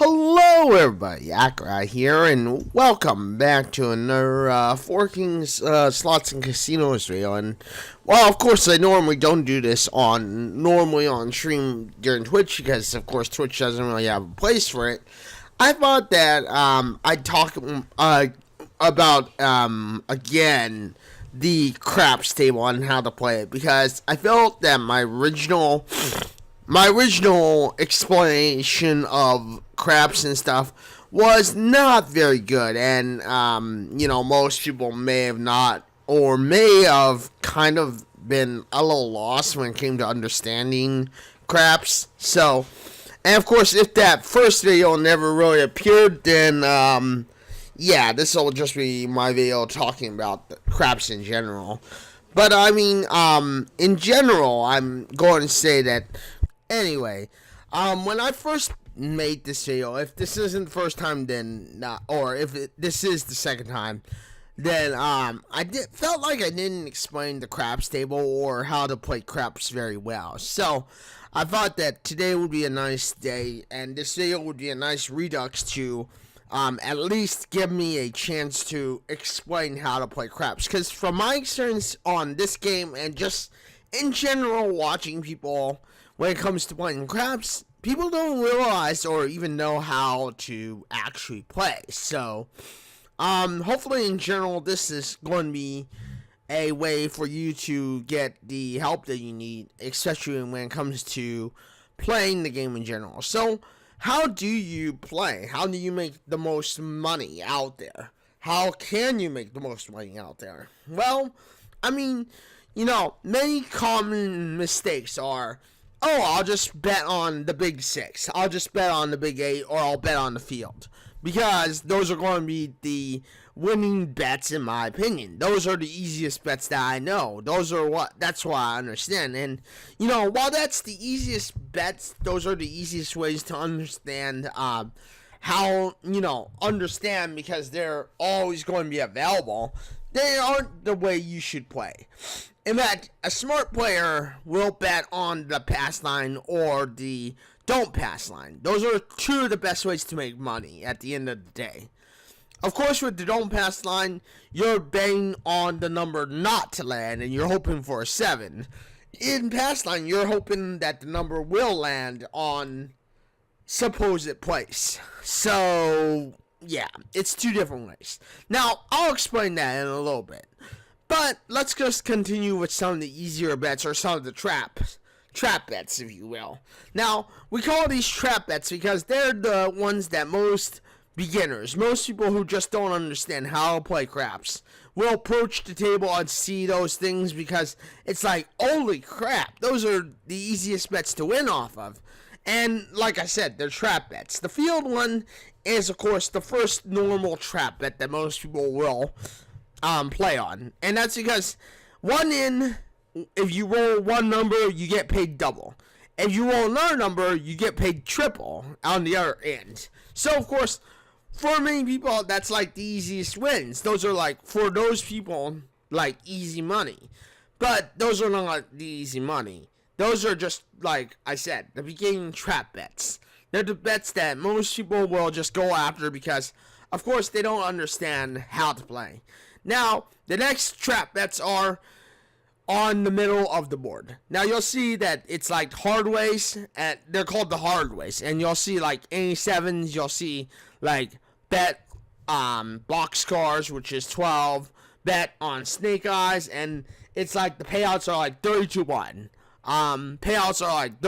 Hello, everybody. Accureye here, and welcome back to another Forking Slots and Casinos video. And well, of course, I normally don't do this on stream during Twitch because, of course, Twitch doesn't really have a place for it. I thought that I'd talk about again the craps table and how to play it, because I felt that my original explanation of craps and stuff was not very good, and most people may have not, or may have kind of been a little lost when it came to understanding craps. So, and of course, if that first video never really appeared, then this will just be my video talking about the craps in general. But I mean, in general, I'm going to say that anyway, when I first made this video, if this isn't the first time, then not, or if this is the second time, then felt like I didn't explain the craps table or how to play craps very well. So I thought that today would be a nice day, and this video would be a nice redux to at least give me a chance to explain how to play craps. Because from my experience on this game and just in general watching people when it comes to playing craps, people don't realize or even know how to actually play. So, hopefully in general, this is going to be a way for you to get the help that you need, especially when it comes to playing the game in general. So, how do you play? How do you make the most money out there? How can you make the most money out there? Well, I mean, many common mistakes are, I'll just bet on the big six, I'll just bet on the big eight, or I'll bet on the field. Because those are going to be the winning bets, in my opinion. Those are the easiest bets that I know. That's what I understand. And, while that's the easiest bets, those are the easiest ways to understand, understand, because they're always going to be available. They aren't the way you should play. In fact, a smart player will bet on the pass line or the don't pass line. Those are two of the best ways to make money at the end of the day. Of course, with the don't pass line, you're betting on the number not to land, and you're hoping for a 7. In pass line, you're hoping that the number will land on supposed place. So, yeah, it's two different ways. Now, I'll explain that in a little bit. But let's just continue with some of the easier bets, or some of the trap bets, if you will. Now, we call these trap bets because they're the ones that most beginners, most people who just don't understand how to play craps, will approach the table and see those things, because it's like, holy crap, those are the easiest bets to win off of. And like I said, they're trap bets. The field one is, of course, the first normal trap bet that most people will play on, and that's because if you roll one number, you get paid double. If you roll another number, you get paid triple on the other end. So, of course, for many people, that's like the easiest wins. Those are like, for those people, like easy money. But those are not the easy money. Those are just, like I said, the beginning trap bets. They're the bets that most people will just go after because, of course, they don't understand how to play. Now, the next trap bets are on the middle of the board. Now, you'll see that it's like hard ways, and they're called the hard ways. And you'll see like any sevens, you'll see like bet box cars, which is 12, bet on snake eyes, and it's like the payouts are like 30-1. Payouts are like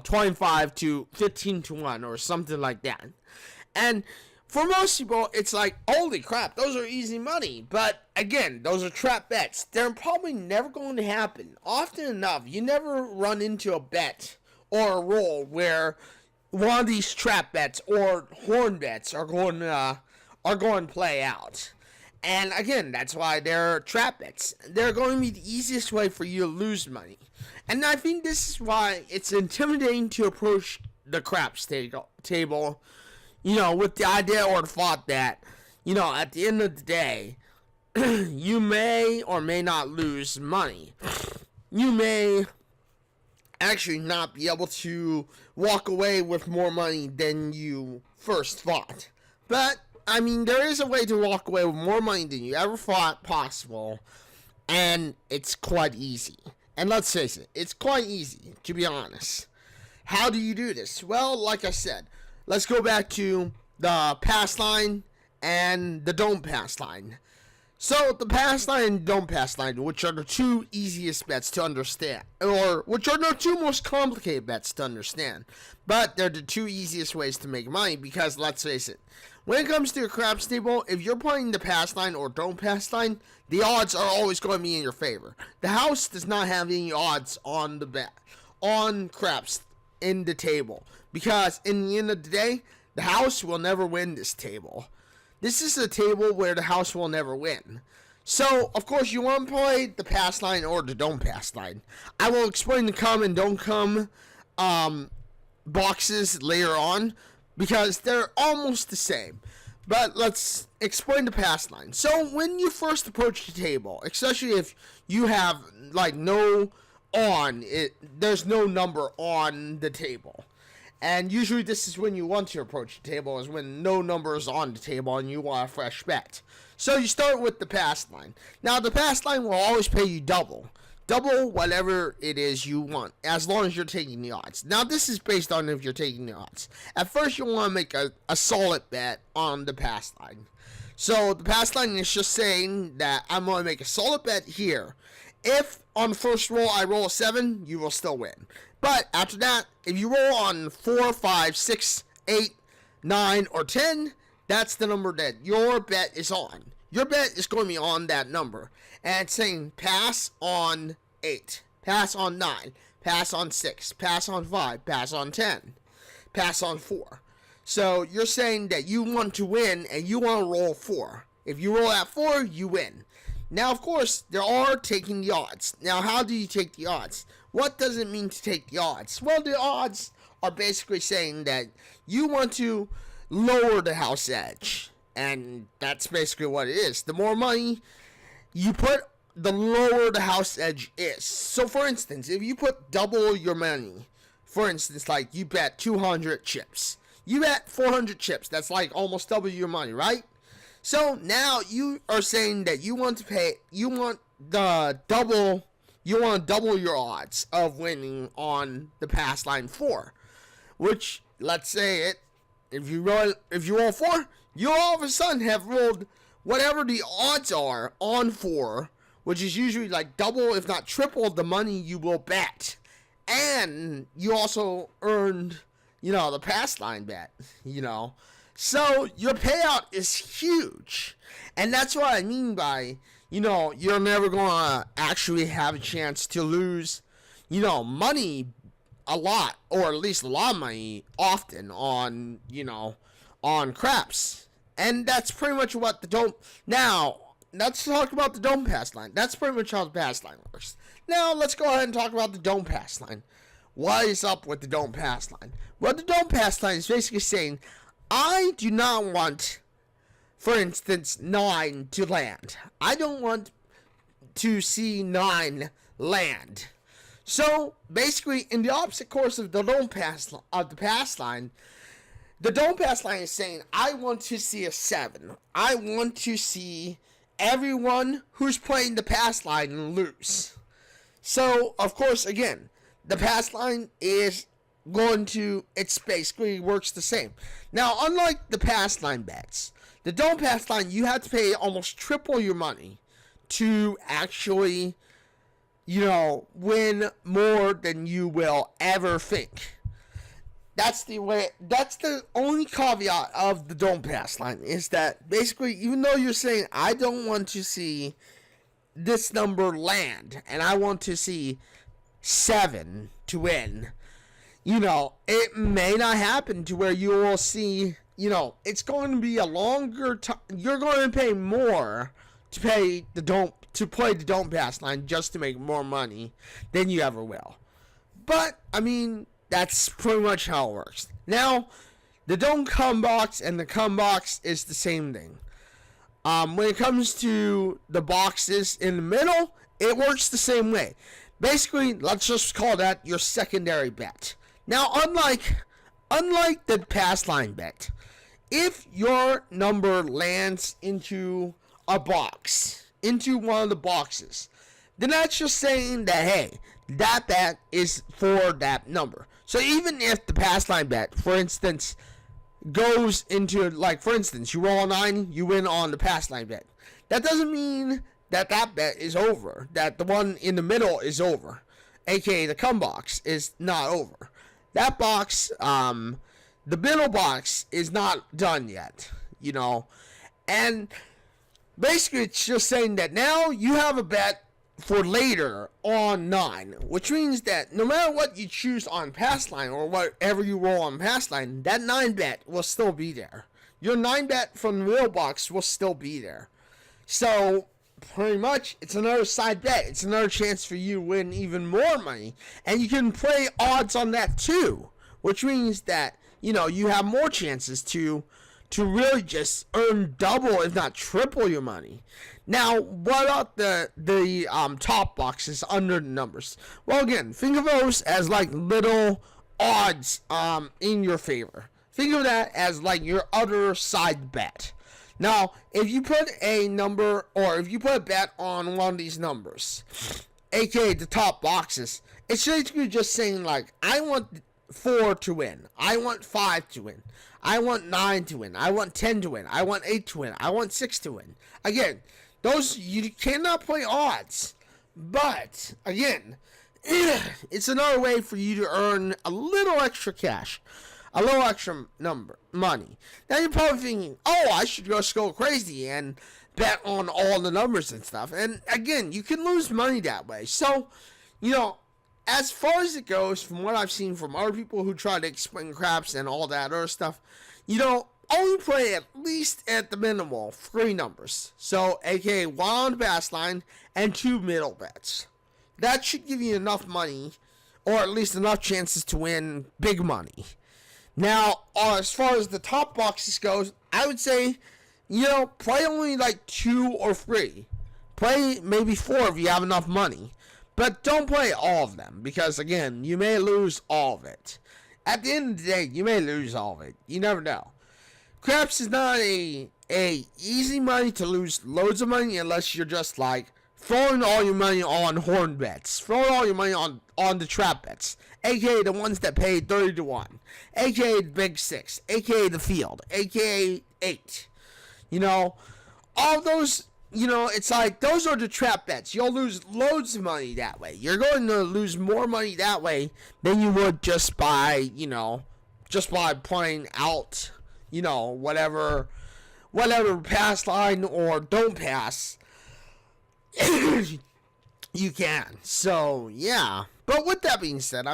25 to 15-1 or something like that. And for most people, it's like, holy crap, those are easy money. But again, those are trap bets. They're probably never going to happen. Often enough, you never run into a bet or a roll where one of these trap bets or horn bets are going to play out. And again, that's why they're trap bets. They're going to be the easiest way for you to lose money. And I think this is why it's intimidating to approach the craps table, with the idea or the thought that, at the end of the day, you may or may not lose money. You may actually not be able to walk away with more money than you first thought. But, I mean, there is a way to walk away with more money than you ever thought possible, and it's quite easy. And let's face it, it's quite easy, to be honest. How do you do this? Well, like I said, let's go back to the pass line and the don't pass line. So, the pass line and don't pass line, which are the two easiest bets to understand, or which are the two most complicated bets to understand, but they're the two easiest ways to make money because, let's face it, when it comes to your craps table, if you're playing the pass line or don't pass line, the odds are always going to be in your favor. The house does not have any odds on the bet, on craps in the table, because in the end of the day, the house will never win this table. This is a table where the house will never win. So, of course, you want to play the pass line or the don't pass line. I will explain the come and don't come boxes later on because they're almost the same. But let's explain the pass line. So, when you first approach the table, especially if you have, like, no there's no number on the table. And usually this is when you want to approach the table, is when no number is on the table and you want a fresh bet. So you start with the pass line. Now the pass line will always pay you double. Double whatever it is you want, as long as you're taking the odds. Now this is based on if you're taking the odds. At first you want to make a solid bet on the pass line. So the pass line is just saying that I'm going to make a solid bet here. If on the first roll I roll a 7, you will still win. But after that, if you roll on 4, 5, 6, 8, 9, or 10, that's the number that your bet is on. Your bet is going to be on that number. And it's saying pass on 8, pass on 9, pass on 6, pass on 5, pass on 10, pass on 4. So you're saying that you want to win and you want to roll 4. If you roll at 4, you win. Now, of course, there are taking the odds. Now, how do you take the odds? What does it mean to take the odds? Well, the odds are basically saying that you want to lower the house edge. And that's basically what it is. The more money you put, the lower the house edge is. So, for instance, if you put double your money, for instance, like you bet 200 chips. You bet 400 chips. That's like almost double your money, right? So now you are saying that you want to double your odds of winning on the pass line 4, which, let's say it, if you roll 4, you all of a sudden have rolled whatever the odds are on 4, which is usually like double if not triple the money you will bet, and you also earned, the pass line bet, So, your payout is huge. And that's what I mean by, you're never going to actually have a chance to lose, money a lot, or at least a lot of money often on, on craps. And that's pretty much what the don't. Now, let's talk about the don't pass line. That's pretty much how the pass line works. Now, let's go ahead and talk about the don't pass line. What is up with the don't pass line? Well, the don't pass line is basically saying, I do not want, for instance, 9 to land. I don't want to see 9 land. So, basically, in the opposite course of the pass line, the don't pass line is saying, I want to see a 7. I want to see everyone who's playing the pass line lose. So, of course, again, the pass line is it's basically works the same. Now, unlike the pass line bets, the don't pass line, you have to pay almost triple your money to actually, win more than you will ever think. That's the only caveat of the don't pass line, is that basically, even though you're saying, I don't want to see this number land, and I want to see 7 to win, it may not happen to where you will see, it's going to be a longer time. You're going to pay more to play the don't pass line just to make more money than you ever will. But, I mean, that's pretty much how it works. Now, the don't come box and the come box is the same thing. When it comes to the boxes in the middle, it works the same way. Basically, let's just call that your secondary bet. Now, unlike the pass line bet, if your number lands into a box, into one of the boxes, then that's just saying that, hey, that bet is for that number. So even if the pass line bet, for instance, goes into, like, for instance, you roll a 9, you win on the pass line bet. That doesn't mean that bet is over, that the one in the middle is over, aka the come box is not over. That box, the middle box is not done yet, and basically it's just saying that now you have a bet for later on 9, which means that no matter what you choose on pass line or whatever you roll on pass line, that 9 bet will still be there. Your 9 bet from the middle box will still be there. So pretty much, it's another side bet. It's another chance for you to win even more money. And you can play odds on that too, which means that, you have more chances to really just earn double, if not triple your money. Now, what about the top boxes under the numbers? Well, again, think of those as like little odds in your favor. Think of that as like your other side bet. Now, if you put a number, or if you put a bet on one of these numbers, aka the top boxes, it's basically just saying, like, I want 4 to win, I want 5 to win, I want 9 to win, I want 10 to win, I want 8 to win, I want 6 to win. Again, those, you cannot play odds, but, again, it's another way for you to earn a little extra cash. A little extra money. Now you're probably thinking, oh, I should go crazy and bet on all the numbers and stuff. And again, you can lose money that way. So, as far as it goes, from what I've seen from other people who try to explain craps and all that other stuff, only play at least at the minimal 3 numbers. So, aka 1 on the pass line and 2 middle bets. That should give you enough money, or at least enough chances to win big money. Now, as far as the top boxes goes, I would say, play only like 2 or 3. Play maybe 4 if you have enough money. But don't play all of them, because again, you may lose all of it. At the end of the day, you may lose all of it. You never know. Craps is not a easy money to lose loads of money unless you're just like throwing all your money on horn bets. Throwing all your money on the trap bets. AKA the ones that pay 30 to 1. AKA the big 6. AKA the field. AKA 8. All those, it's like those are the trap bets. You'll lose loads of money that way. You're going to lose more money that way than you would just by playing out, whatever pass line or don't pass. You can. So, yeah. But with that being said,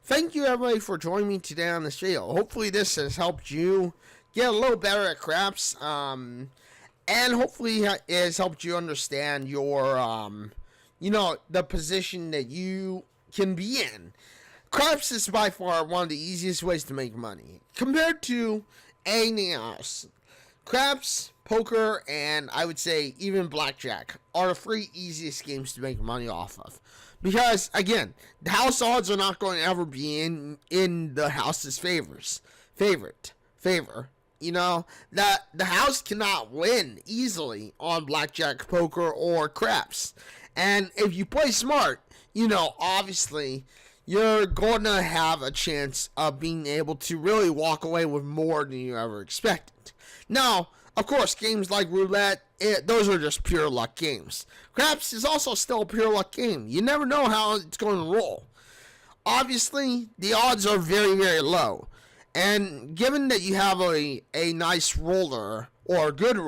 thank you everybody for joining me today on this video. Hopefully this has helped you get a little better at craps. And hopefully it has helped you understand your, the position that you can be in. Craps is by far one of the easiest ways to make money. Compared to anything else. Craps, poker, and I would say even blackjack are the 3 easiest games to make money off of. Because, again, the house odds are not going to ever be in the house's favor. That the house cannot win easily on blackjack, poker, or craps. And if you play smart, obviously, you're going to have a chance of being able to really walk away with more than you ever expected. Now, of course, games like roulette, those are just pure luck games. Craps is also still a pure luck game. You never know how it's going to roll. Obviously, the odds are very, very low. And given that you have a nice roller, or a good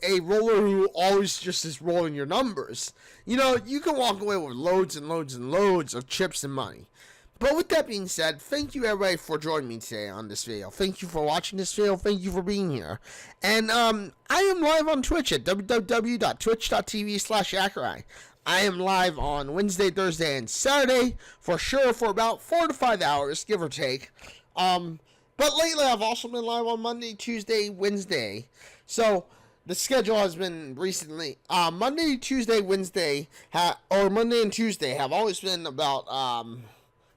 a roller who always just is rolling your numbers, you can walk away with loads and loads and loads of chips and money. But with that being said, thank you everybody for joining me today on this video. Thank you for watching this video. Thank you for being here. And I am live on Twitch at www.twitch.tv/Accureye. I am live on Wednesday, Thursday, and Saturday for sure for about 4 to 5 hours, give or take. But lately I've also been live on Monday, Tuesday, Wednesday. So the schedule has been recently Monday, Tuesday, Wednesday, or Monday and Tuesday have always been about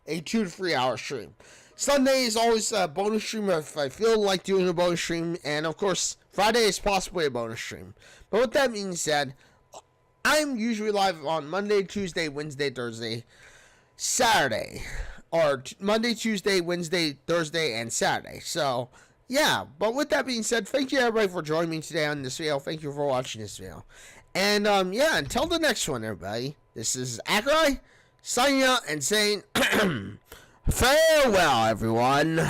a 2 to 3 hour stream. Sunday is always a bonus stream if I feel like doing a bonus stream, and of course Friday is possibly a bonus stream. But with that being said, I'm usually live on Monday, Tuesday, Wednesday, Thursday, Saturday, or Monday, Tuesday, Wednesday, Thursday, and Saturday. So yeah, but with that being said, thank you everybody for joining me today on this video. Thank you for watching this video. And yeah, until the next one, everybody, this is Accureye signing out and saying farewell, everyone.